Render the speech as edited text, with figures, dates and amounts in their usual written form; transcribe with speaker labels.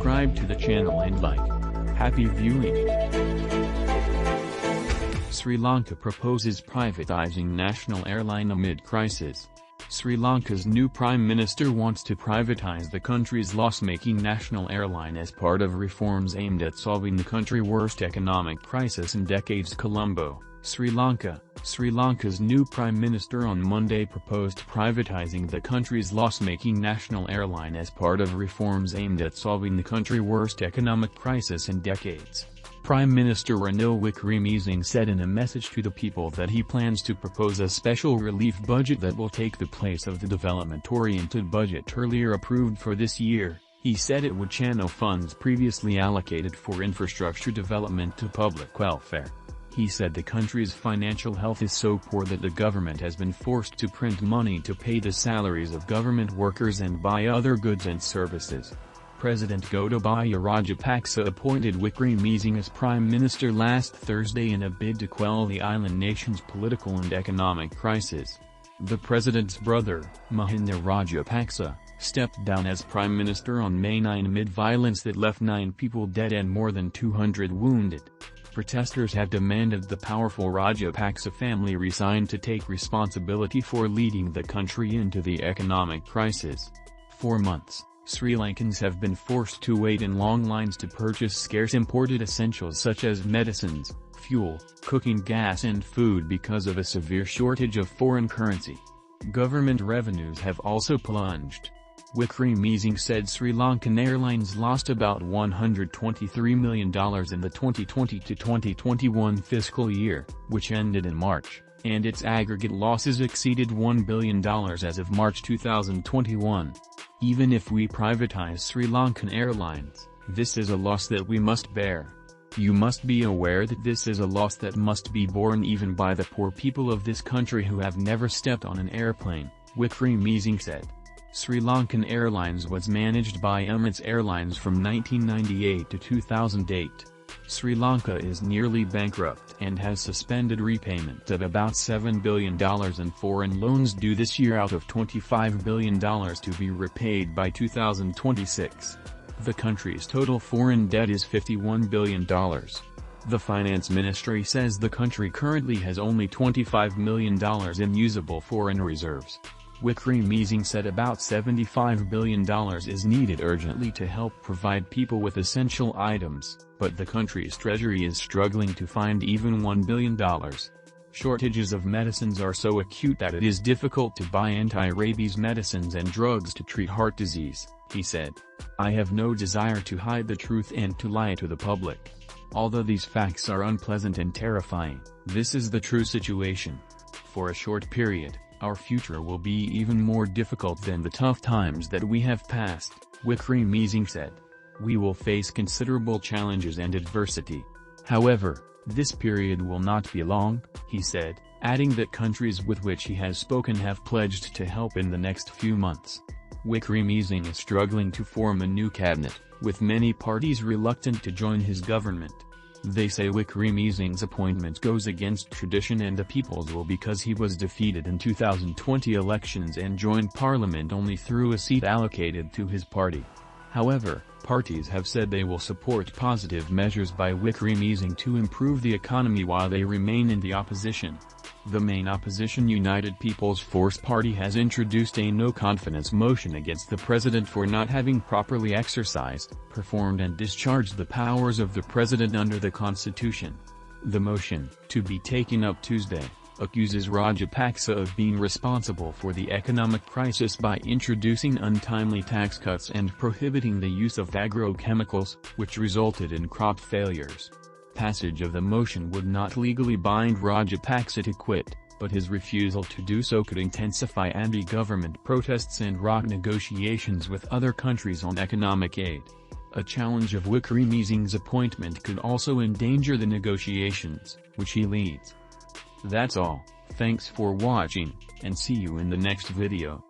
Speaker 1: subscribe to the channel and like. Happy viewing. Sri Lanka proposes privatizing national airline amid crisis. Sri Lanka's new Prime Minister wants to privatize the country's loss-making national airline as part of reforms aimed at solving the country's worst economic crisis in decades. Colombo, Sri Lanka. Sri Lanka's new Prime Minister on Monday proposed privatizing the country's loss-making national airline as part of reforms aimed at solving the country's worst economic crisis in decades. Prime Minister Ranil Wickremesinghe said in a message to the people that he plans to propose a special relief budget that will take the place of the development-oriented budget earlier approved for this year. He said it would channel funds previously allocated for infrastructure development to public welfare. He said the country's financial health is so poor that the government has been forced to print money to pay the salaries of government workers and buy other goods and services. President Gotabaya Rajapaksa appointed Wickremesinghe as Prime Minister last Thursday in a bid to quell the island nation's political and economic crisis. The president's brother, Mahinda Rajapaksa, stepped down as Prime Minister on May 9 amid violence that left 9 people dead and more than 200 wounded. Protesters have demanded the powerful Rajapaksa family resign to take responsibility for leading the country into the economic crisis. For months, Sri Lankans have been forced to wait in long lines to purchase scarce imported essentials such as medicines, fuel, cooking gas and food because of a severe shortage of foreign currency. Government revenues have also plunged. Wickremesinghe said Sri Lankan Airlines lost about $123 million in the 2020-2021 fiscal year, which ended in March, and its aggregate losses exceeded $1 billion as of March 2021. Even if we privatize Sri Lankan Airlines, this is a loss that we must bear. You must be aware that this is a loss that must be borne even by the poor people of this country who have never stepped on an airplane, Wickremesinghe said. Sri Lankan Airlines was managed by Emirates Airlines from 1998 to 2008. Sri Lanka is nearly bankrupt and has suspended repayment of about $7 billion in foreign loans due this year out of $25 billion to be repaid by 2026. The country's total foreign debt is $51 billion. The finance ministry says the country currently has only $25 million in usable foreign reserves. Wickremesinghe said about $75 billion is needed urgently to help provide people with essential items, but the country's treasury is struggling to find even $1 billion. Shortages of medicines are so acute that it is difficult to buy anti-rabies medicines and drugs to treat heart disease, he said. I have no desire to hide the truth and to lie to the public. Although these facts are unpleasant and terrifying, this is the true situation. For a short period, our future will be even more difficult than the tough times that we have passed, Wickremesinghe said. We will face considerable challenges and adversity. However, this period will not be long, he said, adding that countries with which he has spoken have pledged to help in the next few months. Wickremesinghe is struggling to form a new cabinet, with many parties reluctant to join his government. They say Wickremesinghe's appointment goes against tradition and the people's will because he was defeated in 2020 elections and joined parliament only through a seat allocated to his party. However, parties have said they will support positive measures by Wickremesinghe to improve the economy while they remain in the opposition. The main opposition United People's Force Party has introduced a no-confidence motion against the president for not having properly exercised, performed and discharged the powers of the president under the constitution. The motion, to be taken up Tuesday, accuses Rajapaksa of being responsible for the economic crisis by introducing untimely tax cuts and prohibiting the use of agrochemicals, which resulted in crop failures. Passage of the motion would not legally bind Rajapaksa to quit, but his refusal to do so could intensify anti-government protests and rock negotiations with other countries on economic aid. A challenge of Wickremesinghe's appointment could also endanger the negotiations, which he leads. That's all, thanks for watching, and see you in the next video.